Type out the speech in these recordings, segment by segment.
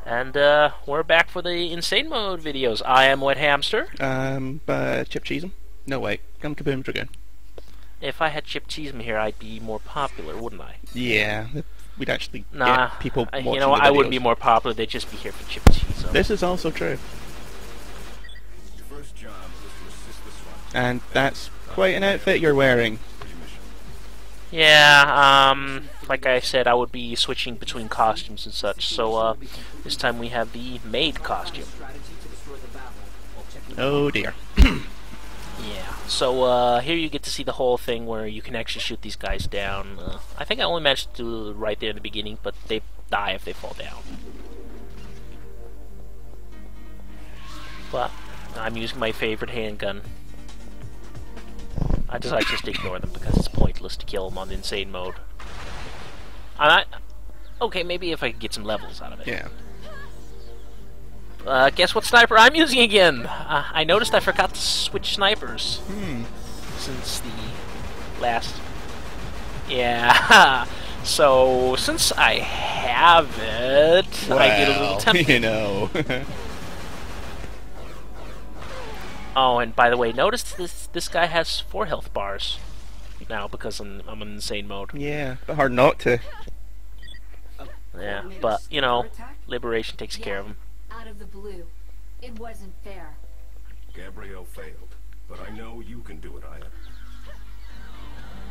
And we're back for the Insane Mode videos. I am Wet Hamster. Chip Cheesem? No, wait. Gum Kaboom Dragoon. If I had Chip Cheesem here, I'd be more popular, wouldn't I? Yeah, we'd actually Nah, get people watching you know, the I wouldn't be videos. more popular. They'd just be here for Chip Cheesem. This is also true. Your first job was to assist the SWAT. And that's quite an outfit you're wearing. Yeah, like I said, I would be switching between costumes and such. So, this time we have the maid costume. Oh dear. Yeah, so here you get to see the whole thing where you can actually shoot these guys down. I think I only managed to do it right there in the beginning, but they die if they fall down. But I'm using my favorite handgun. I just ignore them because it's pointless to kill them on insane mode. Okay, maybe if I could get some levels out of it. Yeah. Guess what sniper I'm using again? I noticed I forgot to switch snipers. Since the last... Yeah, so since I have it, I get a little tempted. you know. Oh, and by the way, notice this guy has 4 health bars now because I'm in insane mode. Yeah, but hard not to. Yeah, but, you know, Liberation takes care of him. Out of the blue. It wasn't fair. Gabrielle failed, but I know you can do it, Aya.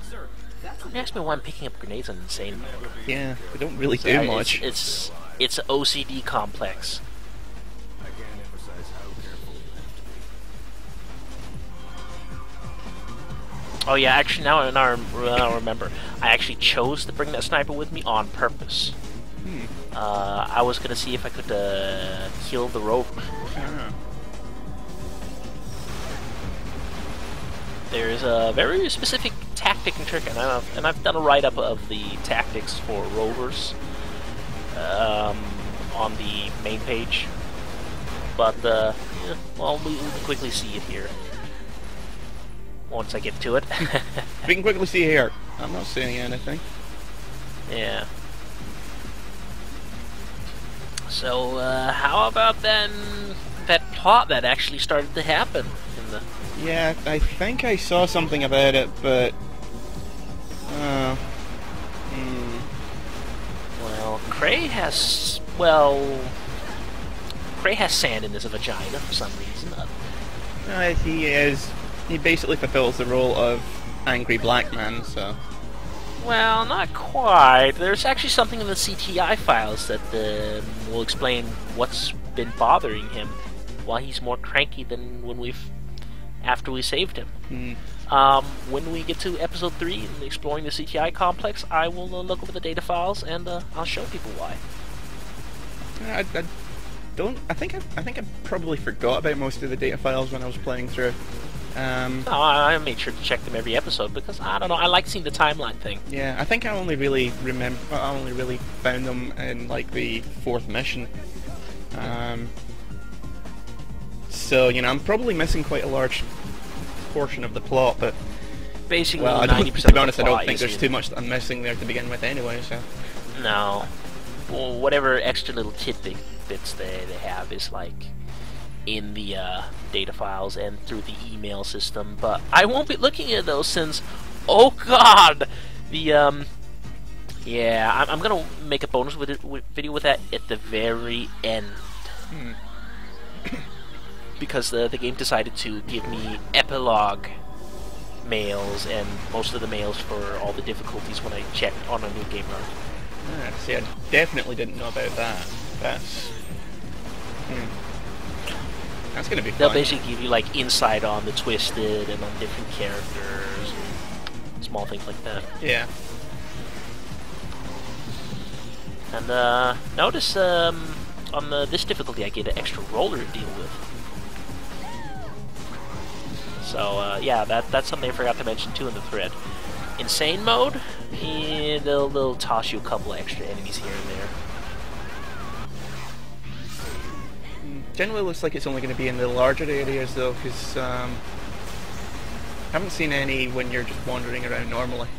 Sir, that's Don't ask me why I'm picking up grenades on insane mode. Yeah, we don't really do much. It's an OCD complex. I can't emphasize how careful you have to be. Oh yeah, actually now I remember. I actually chose to bring that sniper with me on purpose. I was gonna see if I could kill the rover. Ah. There's a very specific tactic and trick, and I've done a write-up of the tactics for rovers on the main page. But yeah, well, we can quickly see it here once I get to it. We can quickly see here. I'm not saying anything. Yeah. So, how about then that plot that actually started to happen in the... Yeah, I think I saw something about it, but... Well, Cray has... Well... Cray has sand in his vagina for some reason. He basically fulfills the role of angry black man, so... Well, not quite. There's actually something in the CTI files that will explain what's been bothering him, why he's more cranky than after we saved him. When we get to episode 3 and exploring the CTI complex, I will look over the data files and I'll show people why. I think I probably forgot about most of the data files when I was playing through. No, I made sure to check them every episode because I don't know. I like seeing the timeline thing. Yeah, I think I only really found them in like the 4th mission. So you know, I'm probably missing quite a large portion of the plot, but Basically, well, 90% to be honest, of I the don't plot think is there's in- too much that I'm missing there to begin with anyway. So No. Well, whatever extra little tidbits they have is like in the data files and through the email system, but I won't be looking at those since, oh god, the yeah, I'm gonna make a bonus video with that at the very end. Because the game decided to give me epilogue mails and most of the mails for all the difficulties when I checked on a new game run. see, I definitely didn't know about that. That's gonna be fun. They'll basically give you like insight on the Twisted and on different characters, and small things like that. Yeah. And notice on this difficulty I get an extra roller to deal with. So yeah, that's something I forgot to mention too in the thread. Insane mode, they'll toss you a couple extra enemies here and there. Generally looks like it's only going to be in the larger areas though, because I haven't seen any when you're just wandering around normally.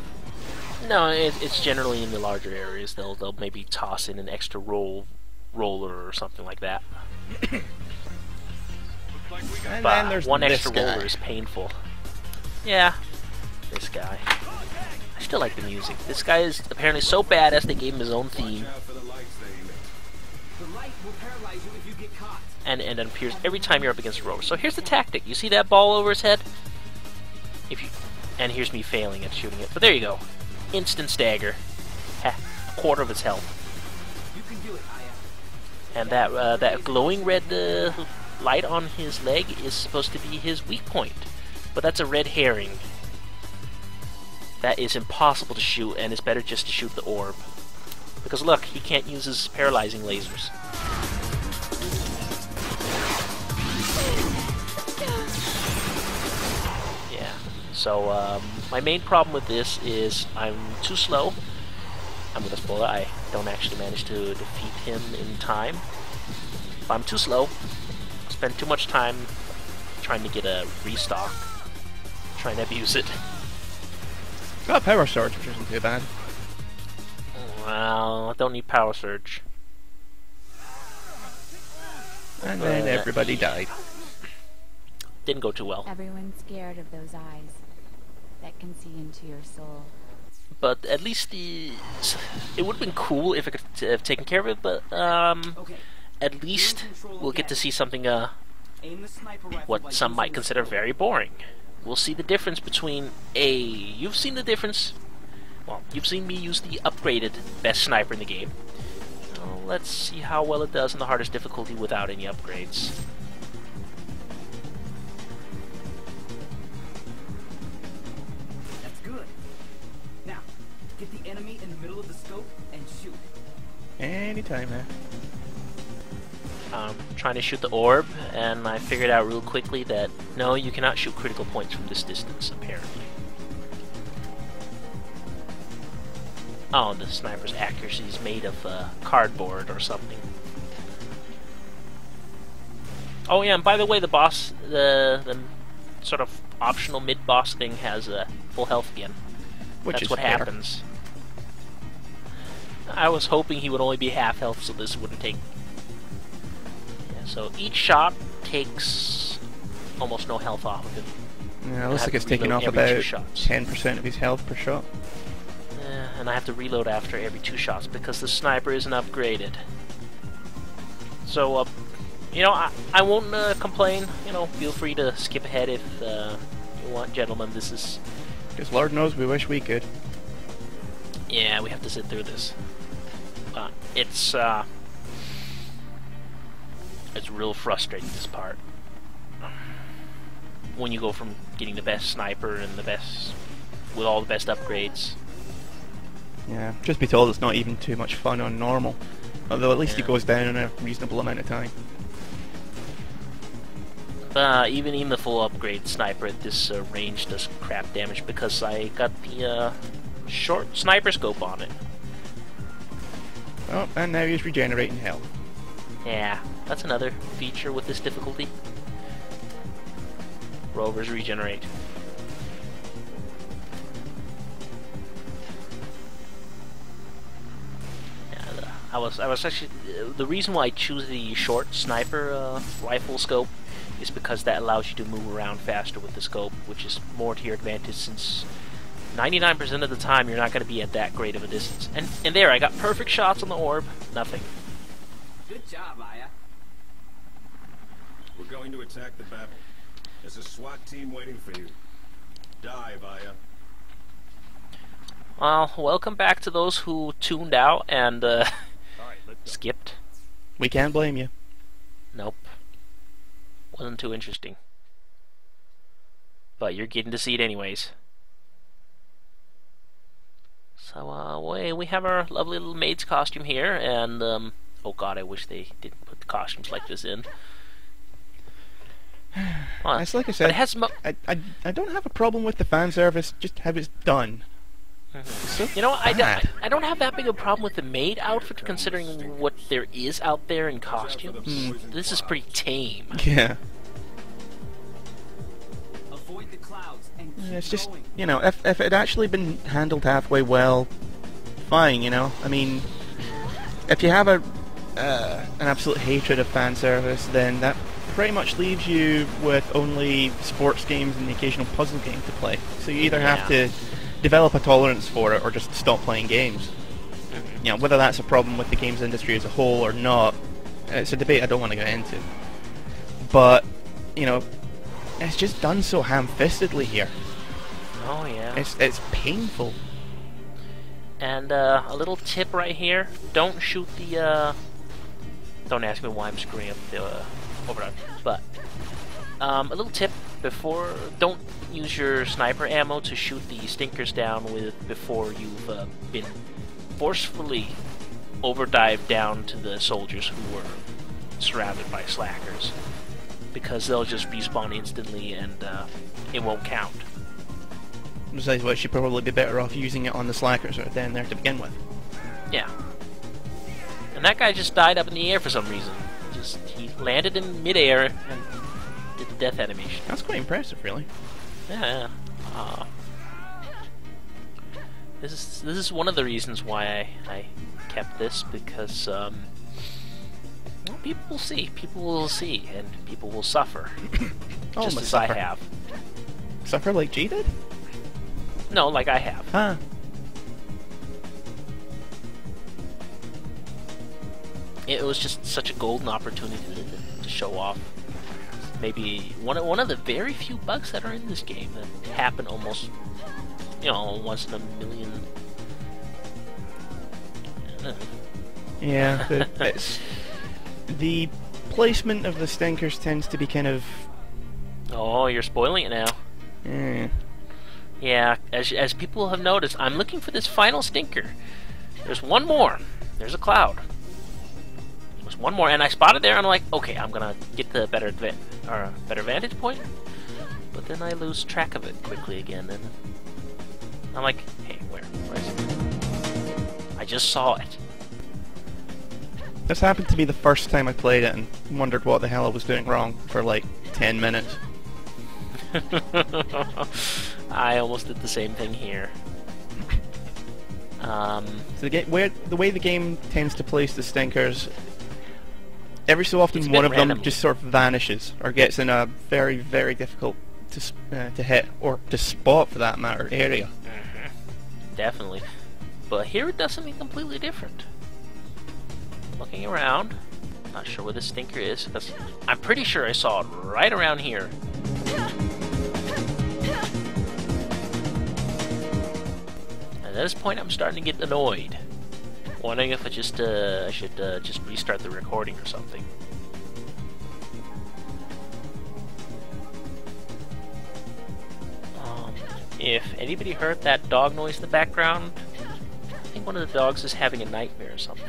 No, it's generally in the larger areas. They'll maybe toss in an extra role roller or something like that. And then But there's one this extra guy. roller is painful. Yeah, this guy. I still like the music. This guy is apparently so badass they gave him his own theme. Out for the lights they emit. The light will paralyze you if you get caught. And it appears every time you're up against a rover. So here's the tactic. You see that ball over his head? And here's me failing at shooting it. But there you go. Instant stagger. Ha, a quarter of his health. You can do it, Aya. And that glowing red light on his leg is supposed to be his weak point. But that's a red herring. That is impossible to shoot, and it's better just to shoot the orb. Because look, he can't use his paralyzing lasers. Yeah, so my main problem with this is I'm too slow. I'm gonna spoil it, I don't actually manage to defeat him in time. If I'm too slow, spend too much time trying to get a restock, trying to abuse it. Got a power surge, which isn't too bad. Well, I don't need power surge. And then everybody died. Didn't go too well. Everyone's scared of those eyes that can see into your soul. But at least it would have been cool if I could have taken care of it, but Okay. at least we'll get to see something Aim the sniper rifle by what some using might the consider scope. very boring. We'll see the difference between you've seen the difference. Well, you've seen me use the upgraded best sniper in the game. Let's see how well it does in the hardest difficulty without any upgrades. That's good. Now, get the enemy in the middle of the scope and shoot. Anytime, man. Trying to shoot the orb, and I figured out real quickly that no, you cannot shoot critical points from this distance, apparently. Oh, the sniper's accuracy is made of cardboard or something. Oh yeah, and by the way, the boss, the sort of optional mid-boss thing has full health again. Which That's is what fair. happens. I was hoping he would only be half health, so this wouldn't take. Yeah, so each shot takes almost no health off of him. Yeah, it looks have like it's to taking reload off every 2 about shots. 10% of his health per shot. And I have to reload after every 2 shots because the sniper isn't upgraded. So, you know, I won't complain. You know, feel free to skip ahead if you want, gentlemen. This is... Because Lord knows we wish we could. Yeah, we have to sit through this. It's real frustrating, this part. When you go from getting the best sniper and the best... with all the best upgrades. Yeah, just be told it's not even too much fun on normal. Although at least Yeah. it goes down in a reasonable amount of time. Even the full upgrade sniper at this range does crap damage because I got the short sniper scope on it. Oh, and now he's regenerating health. Yeah, that's another feature with this difficulty. Rovers regenerate. Yeah, I was actually the reason why I choose the short sniper rifle scope is because that allows you to move around faster with the scope, which is more to your advantage since 99% of the time you're not going to be at that great of a distance. And there, I got perfect shots on the orb. Nothing. Good job, Aya. We're going to attack the battle. There's a SWAT team waiting for you. Dive, Aya. Well, welcome back to those who tuned out and skipped. We can't blame you. Nope. Wasn't too interesting. But you're getting to see it anyways. So, we have our lovely little maid's costume here, and, oh god, I wish they didn't put the costumes like this in. Well, It's like I but said, it has I don't have a problem with the fan service, just how it's done. So you know, bad. I don't have that big a problem with the maid outfit, considering what there is out there in costumes. This is pretty tame. Yeah. Avoid the clouds and keep It's just, going. you know, if it had actually been handled halfway well, fine, you know. I mean, if you have a an absolute hatred of fan service, then that pretty much leaves you with only sports games and the occasional puzzle game to play. So you either have to develop a tolerance for it or just stop playing games. You know, whether that's a problem with the games industry as a whole or not, it's a debate I don't want to get into. But, you know, it's just done so ham-fistedly here. Oh yeah. It's painful. And a little tip right here: don't shoot the. Don't ask me why I'm screwing up the overdrive. But a little tip: don't use your sniper ammo to shoot the stinkers down with before you've been forcefully overdived down to the soldiers who were surrounded by slackers, because they'll just respawn instantly and it won't count. Besides which, you'd probably be better off using it on the slackers that are down there to begin with. Yeah. And that guy just died up in the air for some reason. He landed in midair and did the death animation. That's quite impressive, really. Yeah. This is one of the reasons why I kept this, because well, people will see, and people will suffer, Oh, just as suffer. I have. Suffer like G did? No, like I have. Huh. It was just such a golden opportunity to show off maybe one of the very few bugs that are in this game that happen almost, once in a million. Yeah, the placement of the stinkers tends to be kind of... Oh, you're spoiling it now. Yeah, as people have noticed, I'm looking for this final stinker. There's one more. There's a cloud. There's one more, and I spotted there, and I'm like, okay, I'm gonna get the better vantage point. But then I lose track of it quickly again, and I'm like, hey, where is it? I just saw it. This happened to be the first time I played it and wondered what the hell I was doing wrong for like 10 minutes. I almost did the same thing here. So the way the game tends to place the stinkers, every so often one of them randomly. just sort of vanishes or gets in a very, very difficult to hit or to spot, for that matter, area. Definitely. But here it does something completely different. Looking around, not sure where the stinker is, because I'm pretty sure I saw it right around here. And at this point, I'm starting to get annoyed, wondering if I should just restart the recording or something. If anybody heard that dog noise in the background, I think one of the dogs is having a nightmare or something.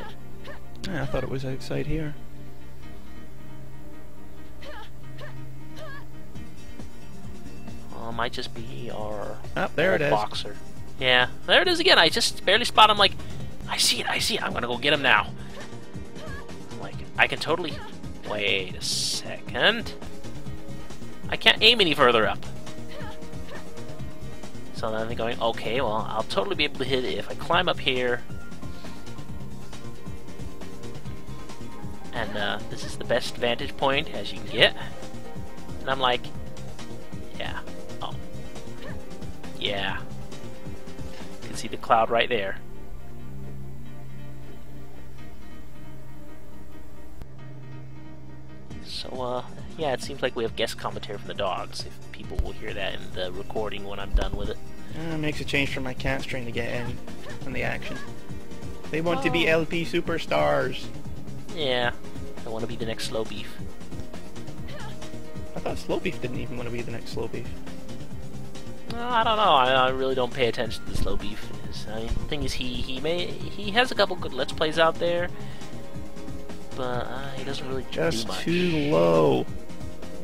Yeah, I thought it was outside here. Might just be our There it is. boxer. Yeah, there it is again. I just barely spot him. Like, I see it. I'm gonna go get him now. Like, I can totally. Wait a second. I can't aim any further up. So then I'm going, okay, well, I'll totally be able to hit it if I climb up here. And this is the best vantage point as you can get. And I'm like, yeah. Oh. Yeah. You can see the cloud right there. So, yeah, it seems like we have guest commentary from the dogs, if people will hear that in the recording when I'm done with it. Makes a change for my cats trying to get in on the action. They want to be LP superstars. Yeah, I want to be the next Slow Beef. I thought Slow Beef didn't even want to be the next Slow Beef. I don't know. I really don't pay attention to the Slow Beef. The thing is, he has a couple good Let's Plays out there, but he doesn't really do Just much. too low.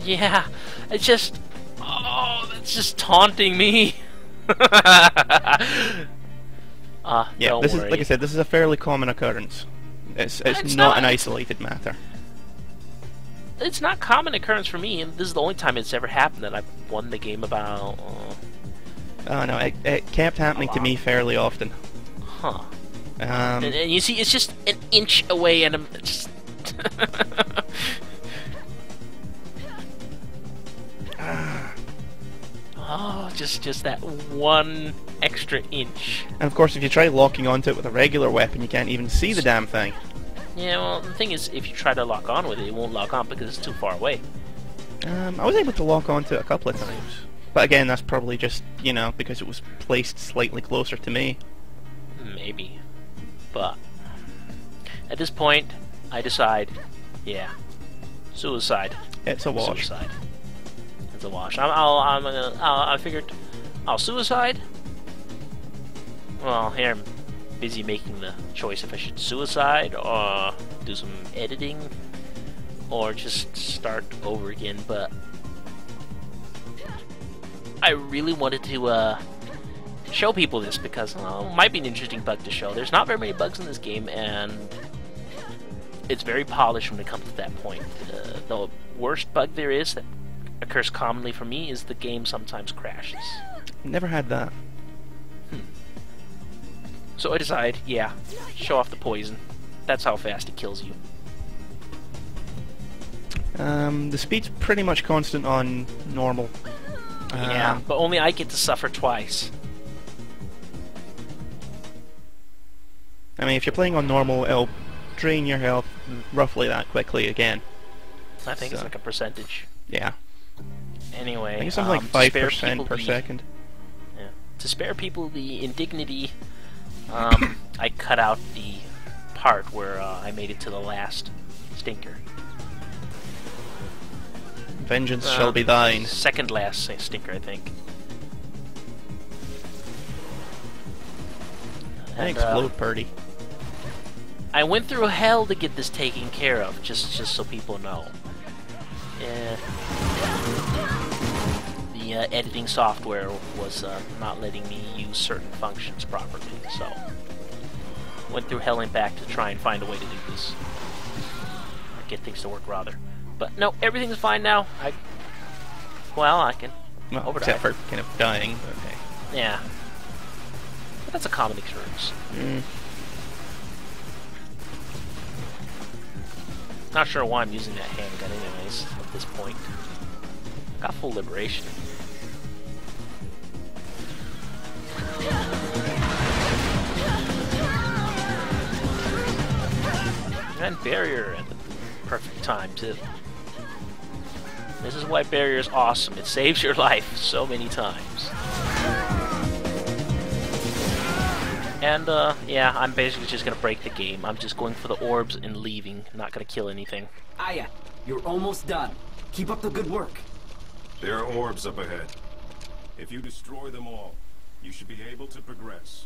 Yeah, it's just... Oh, that's just taunting me. Yeah, don't this worry. is, like I said, this is a fairly common occurrence. It's It's not not. an isolated matter. It's not common occurrence for me, and this is the only time it's ever happened that I've won the game about... Oh no, it kept happening to me fairly often. Huh. And you see, it's just an inch away, and I'm just... Oh, just that one extra inch. And of course, if you try locking onto it with a regular weapon, you can't even see the damn thing. Yeah, well, the thing is, if you try to lock on with it, it won't lock on because it's too far away. I was able to lock onto it a couple of times. But again, that's probably just, you know, because it was placed slightly closer to me. Maybe. But at this point, I decide, yeah, suicide. It's a wash. Suicide. It's a wash. I figured I'll suicide. Well, here I'm busy making the choice if I should suicide or do some editing or just start over again, but I really wanted to show people this because it might be an interesting bug to show. There's not very many bugs in this game, and it's very polished when it comes to that point. The worst bug there is that occurs commonly for me is the game sometimes crashes. Never had that. So I decide, yeah, show off the poison. That's how fast it kills you. The speed's pretty much constant on normal. Yeah, but only I get to suffer twice. I mean, if you're playing on normal, it'll drain your health roughly that quickly again. I think it's So. like a percentage. Yeah. Anyway, I think it's something like 5% per second. Yeah. To spare people the indignity, I cut out the part where I made it to the last stinker. Vengeance shall be thine. Second last stinker, I think. And And, explode purdy. I went through hell to get this taken care of, just so people know. Yeah. The editing software was not letting me use certain functions properly, so went through hell and back to try and find a way to do this. Or get things to work rather. But no, everything's fine now. I can Well, overdrive. except for kind of dying. Okay. Yeah. But that's a common occurrence. Not sure why I'm using that handgun anyways at this point. Got full liberation. And barrier at the perfect time too. This is why barrier is awesome. It saves your life so many times. And, yeah, I'm basically just gonna break the game. I'm just going for the orbs and leaving. Not gonna kill anything. Aya, you're almost done. Keep up the good work. There are orbs up ahead. If you destroy them all, you should be able to progress.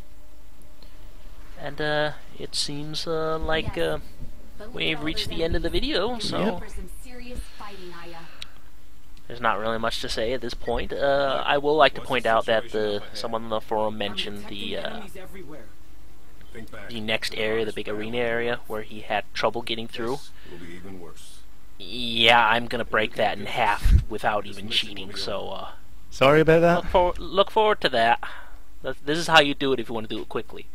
And, it seems, like, Yes. But look at we've all reached those the end of the enemies. video, so For some serious fighting, Aya. there's not really much to say at this point. I will like to point out that someone on the forum mentioned the, Enemies everywhere. Think back. the next area, the big arena area, where he had trouble getting through. This will be even worse. Yeah, I'm gonna break that in half without even cheating, so, Sorry about that. look forward to that. This is how you do it if you want to do it quickly.